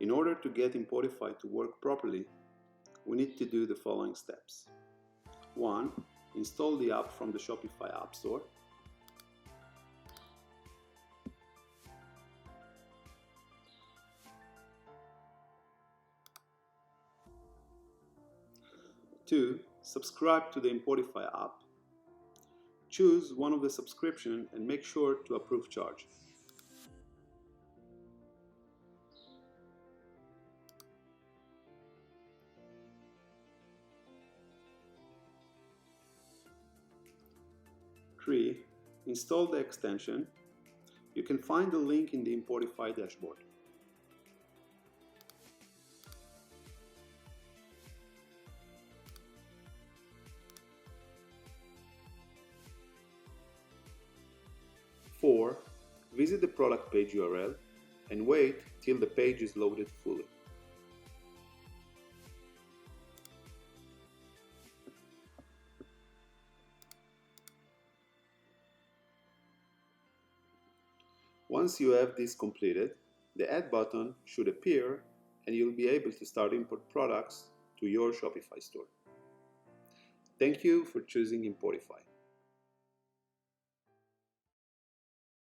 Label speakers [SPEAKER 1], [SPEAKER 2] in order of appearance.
[SPEAKER 1] In order to get Importify to work properly, we need to do the following steps. 1. Install the app from the Shopify App Store. 2. Subscribe to the Importify app. Choose one of the subscription and make sure to approve charge. 3. Install the extension. You can find the link in the Importify dashboard. 4. Visit the product page URL and wait till the page is loaded fully. Once you have this completed, the Add button should appear and you'll be able to start import products to your Shopify store. Thank you for choosing Importify.